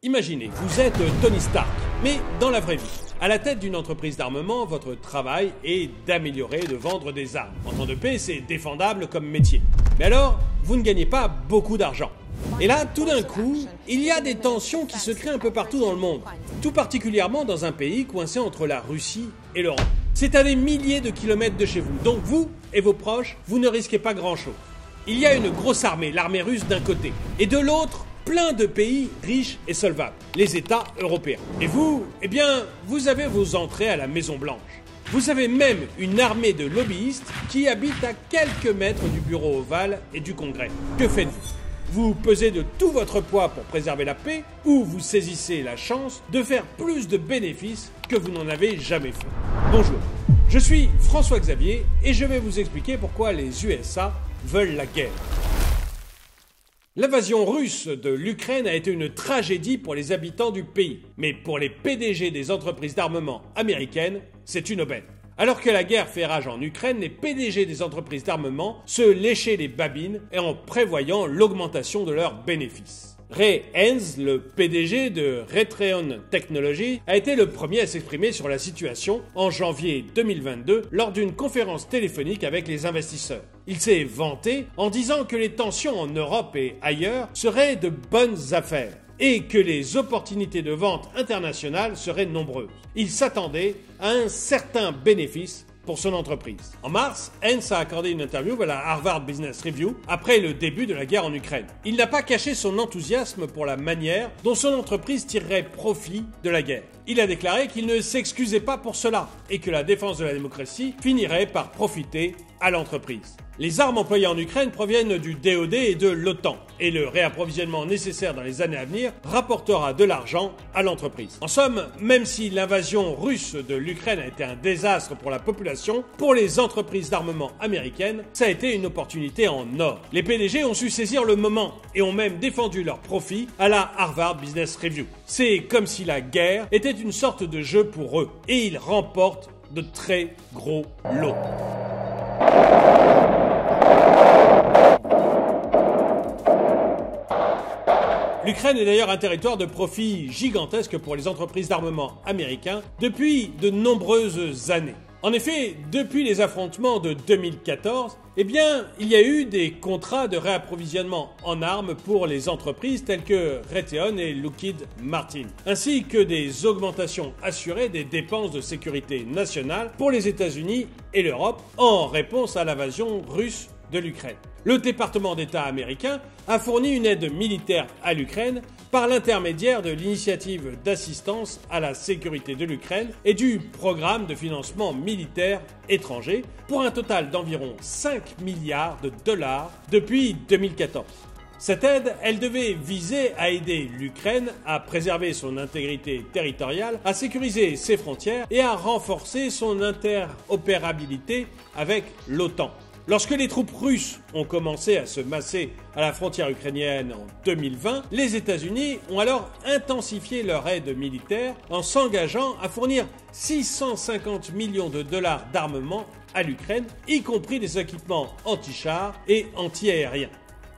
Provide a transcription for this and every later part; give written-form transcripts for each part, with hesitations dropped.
Imaginez, vous êtes Tony Stark, mais dans la vraie vie. À la tête d'une entreprise d'armement, votre travail est d'améliorer et de vendre des armes. En temps de paix, c'est défendable comme métier. Mais alors, vous ne gagnez pas beaucoup d'argent. Et là, tout d'un coup, il y a des tensions qui se créent un peu partout dans le monde. Tout particulièrement dans un pays coincé entre la Russie et l'Europe. C'est à des milliers de kilomètres de chez vous. Donc vous et vos proches, vous ne risquez pas grand-chose. Il y a une grosse armée, l'armée russe d'un côté, et de l'autre, plein de pays riches et solvables, les États européens. Et vous, eh bien, vous avez vos entrées à la Maison-Blanche. Vous avez même une armée de lobbyistes qui habitent à quelques mètres du bureau ovale et du Congrès. Que faites-vous ? Vous pesez de tout votre poids pour préserver la paix ou vous saisissez la chance de faire plus de bénéfices que vous n'en avez jamais fait. Bonjour, je suis François Xavier et je vais vous expliquer pourquoi les USA veulent la guerre. L'invasion russe de l'Ukraine a été une tragédie pour les habitants du pays. Mais pour les PDG des entreprises d'armement américaines, c'est une aubaine. Alors que la guerre fait rage en Ukraine, les PDG des entreprises d'armement se léchaient les babines et en prévoyant l'augmentation de leurs bénéfices. Ray Hens, le PDG de Raytheon Technologies, a été le premier à s'exprimer sur la situation en janvier 2022 lors d'une conférence téléphonique avec les investisseurs. Il s'est vanté en disant que les tensions en Europe et ailleurs seraient de bonnes affaires et que les opportunités de vente internationales seraient nombreuses. Il s'attendait à un certain bénéfice pour son entreprise. En mars, Hens a accordé une interview à la Harvard Business Review après le début de la guerre en Ukraine. Il n'a pas caché son enthousiasme pour la manière dont son entreprise tirerait profit de la guerre. Il a déclaré qu'il ne s'excusait pas pour cela et que la défense de la démocratie finirait par profiter à l'entreprise. Les armes employées en Ukraine proviennent du DoD et de l'OTAN, et le réapprovisionnement nécessaire dans les années à venir rapportera de l'argent à l'entreprise. En somme, même si l'invasion russe de l'Ukraine a été un désastre pour la population, pour les entreprises d'armement américaines, ça a été une opportunité en or. Les PDG ont su saisir le moment et ont même défendu leurs profits à la Harvard Business Review. C'est comme si la guerre était une sorte de jeu pour eux, et ils remportent de très gros lots. L'Ukraine est d'ailleurs un territoire de profit gigantesque pour les entreprises d'armement américains depuis de nombreuses années. En effet, depuis les affrontements de 2014, il y a eu des contrats de réapprovisionnement en armes pour les entreprises telles que Raytheon et Lockheed Martin, ainsi que des augmentations assurées des dépenses de sécurité nationale pour les États-Unis et l'Europe en réponse à l'invasion russe de l'Ukraine. Le département d'État américain a fourni une aide militaire à l'Ukraine par l'intermédiaire de l'initiative d'assistance à la sécurité de l'Ukraine et du programme de financement militaire étranger pour un total d'environ 5 milliards de dollars depuis 2014. Cette aide, elle devait viser à aider l'Ukraine à préserver son intégrité territoriale, à sécuriser ses frontières et à renforcer son interopérabilité avec l'OTAN. Lorsque les troupes russes ont commencé à se masser à la frontière ukrainienne en 2020, les États-Unis ont alors intensifié leur aide militaire en s'engageant à fournir 650 millions de dollars d'armement à l'Ukraine, y compris des équipements anti-chars et anti-aériens.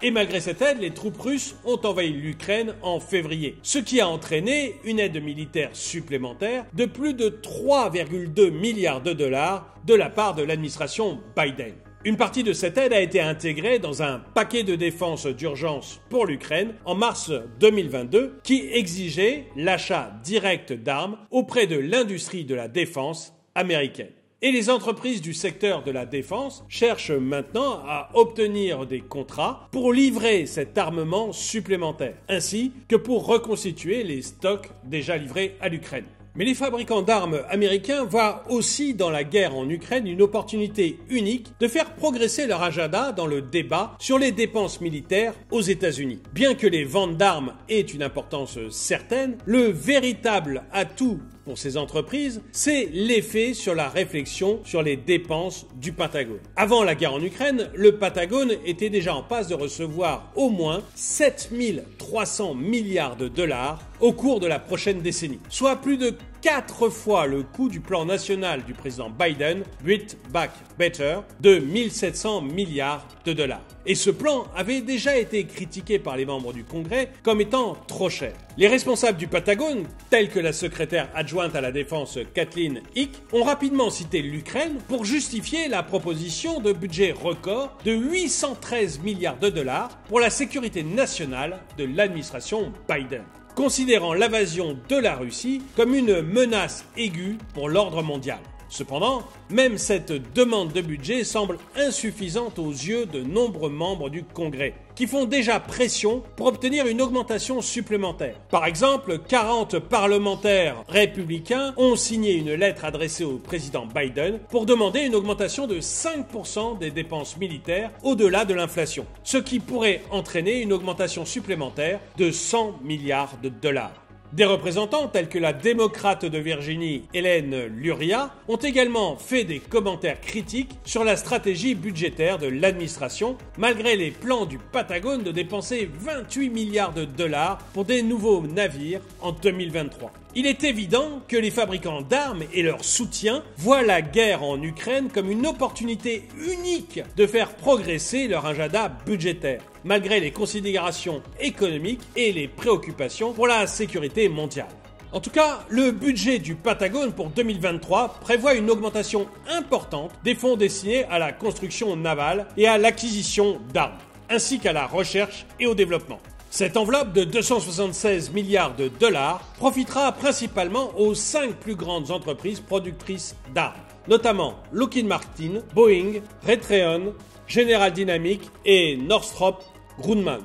Et malgré cette aide, les troupes russes ont envahi l'Ukraine en février, ce qui a entraîné une aide militaire supplémentaire de plus de 3,2 milliards de dollars de la part de l'administration Biden. Une partie de cette aide a été intégrée dans un paquet de défense d'urgence pour l'Ukraine en mars 2022 qui exigeait l'achat direct d'armes auprès de l'industrie de la défense américaine. Et les entreprises du secteur de la défense cherchent maintenant à obtenir des contrats pour livrer cet armement supplémentaire, ainsi que pour reconstituer les stocks déjà livrés à l'Ukraine. Mais les fabricants d'armes américains voient aussi dans la guerre en Ukraine une opportunité unique de faire progresser leur agenda dans le débat sur les dépenses militaires aux États-Unis. Bien que les ventes d'armes aient une importance certaine, le véritable atout pour ces entreprises, c'est l'effet sur la réflexion sur les dépenses du Pentagone. Avant la guerre en Ukraine, le Pentagone était déjà en passe de recevoir au moins 7 300 milliards de dollars au cours de la prochaine décennie, soit plus de 4 fois le coût du plan national du président Biden, Build Back Better, de 1700 milliards de dollars. Et ce plan avait déjà été critiqué par les membres du Congrès comme étant trop cher. Les responsables du Pentagone, tels que la secrétaire adjointe à la défense Kathleen Hick, ont rapidement cité l'Ukraine pour justifier la proposition de budget record de 813 milliards de dollars pour la sécurité nationale de l'administration Biden, considérant l'invasion de la Russie comme une menace aiguë pour l'ordre mondial. Cependant, même cette demande de budget semble insuffisante aux yeux de nombreux membres du Congrès, qui font déjà pression pour obtenir une augmentation supplémentaire. Par exemple, 40 parlementaires républicains ont signé une lettre adressée au président Biden pour demander une augmentation de 5% des dépenses militaires au-delà de l'inflation, ce qui pourrait entraîner une augmentation supplémentaire de 100 milliards de dollars. Des représentants tels que la démocrate de Virginie, Hélène Luria, ont également fait des commentaires critiques sur la stratégie budgétaire de l'administration, malgré les plans du Pentagone de dépenser 28 milliards de dollars pour des nouveaux navires en 2023. Il est évident que les fabricants d'armes et leurs soutiens voient la guerre en Ukraine comme une opportunité unique de faire progresser leur agenda budgétaire, malgré les considérations économiques et les préoccupations pour la sécurité mondiale. En tout cas, le budget du Pentagone pour 2023 prévoit une augmentation importante des fonds destinés à la construction navale et à l'acquisition d'armes, ainsi qu'à la recherche et au développement. Cette enveloppe de 276 milliards de dollars profitera principalement aux 5 plus grandes entreprises productrices d'armes, notamment Lockheed Martin, Boeing, Raytheon, General Dynamics et Northrop Grumman.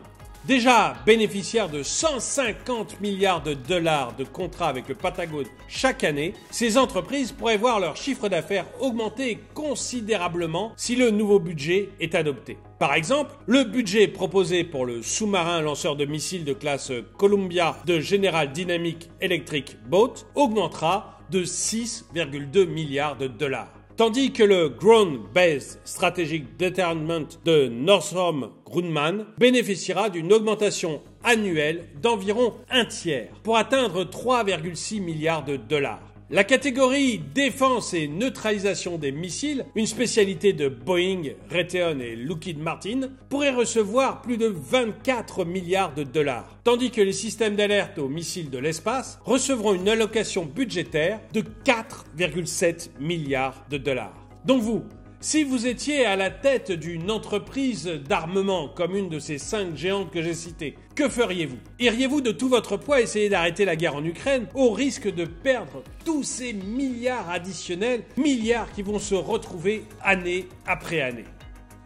Déjà bénéficiaires de 150 milliards de dollars de contrats avec le Pentagone chaque année, ces entreprises pourraient voir leur chiffre d'affaires augmenter considérablement si le nouveau budget est adopté. Par exemple, le budget proposé pour le sous-marin lanceur de missiles de classe Columbia de General Dynamics Electric Boat augmentera de 6,2 milliards de dollars. Tandis que le Ground-Based Strategic Deterrent de Northrop Grumman bénéficiera d'une augmentation annuelle d'environ un tiers pour atteindre 3,6 milliards de dollars. La catégorie défense et neutralisation des missiles, une spécialité de Boeing, Raytheon et Lockheed Martin, pourrait recevoir plus de 24 milliards de dollars, tandis que les systèmes d'alerte aux missiles de l'espace recevront une allocation budgétaire de 4,7 milliards de dollars. Donc vous, si vous étiez à la tête d'une entreprise d'armement comme une de ces 5 géantes que j'ai citées, que feriez-vous? Iriez-vous de tout votre poids essayer d'arrêter la guerre en Ukraine au risque de perdre tous ces milliards additionnels, milliards qui vont se retrouver année après année?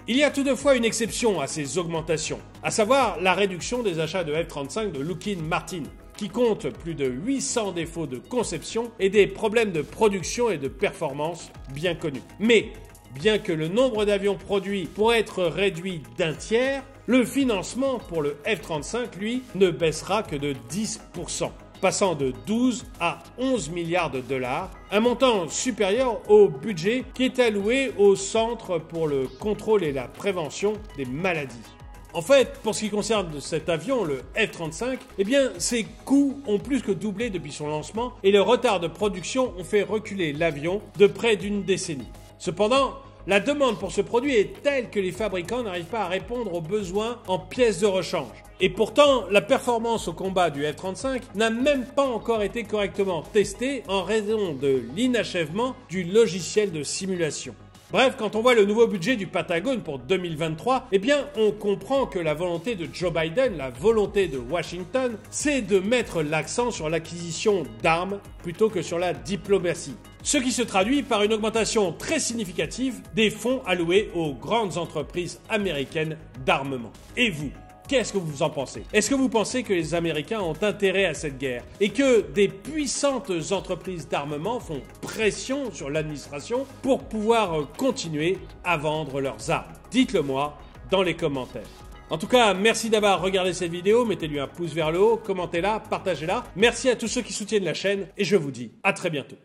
Il y a toutefois une exception à ces augmentations, à savoir la réduction des achats de F-35 de Lockheed Martin, qui compte plus de 800 défauts de conception et des problèmes de production et de performance bien connus. Mais bien que le nombre d'avions produits pourrait être réduit d'un tiers, le financement pour le F-35, lui, ne baissera que de 10%, passant de 12 à 11 milliards de dollars, un montant supérieur au budget qui est alloué au Centre pour le contrôle et la prévention des maladies. En fait, pour ce qui concerne cet avion, le F-35, ses coûts ont plus que doublé depuis son lancement et le retard de production ont fait reculer l'avion de près d'une décennie. Cependant, la demande pour ce produit est telle que les fabricants n'arrivent pas à répondre aux besoins en pièces de rechange. Et pourtant, la performance au combat du F-35 n'a même pas encore été correctement testée en raison de l'inachèvement du logiciel de simulation. Bref, quand on voit le nouveau budget du Pentagone pour 2023, on comprend que la volonté de Joe Biden, la volonté de Washington, c'est de mettre l'accent sur l'acquisition d'armes plutôt que sur la diplomatie. Ce qui se traduit par une augmentation très significative des fonds alloués aux grandes entreprises américaines d'armement. Et vous, qu'est-ce que vous en pensez? Est-ce que vous pensez que les Américains ont intérêt à cette guerre et que des puissantes entreprises d'armement font pression sur l'administration pour pouvoir continuer à vendre leurs armes? Dites-le moi dans les commentaires. En tout cas, merci d'avoir regardé cette vidéo, mettez-lui un pouce vers le haut, commentez-la, partagez-la. Merci à tous ceux qui soutiennent la chaîne et je vous dis à très bientôt.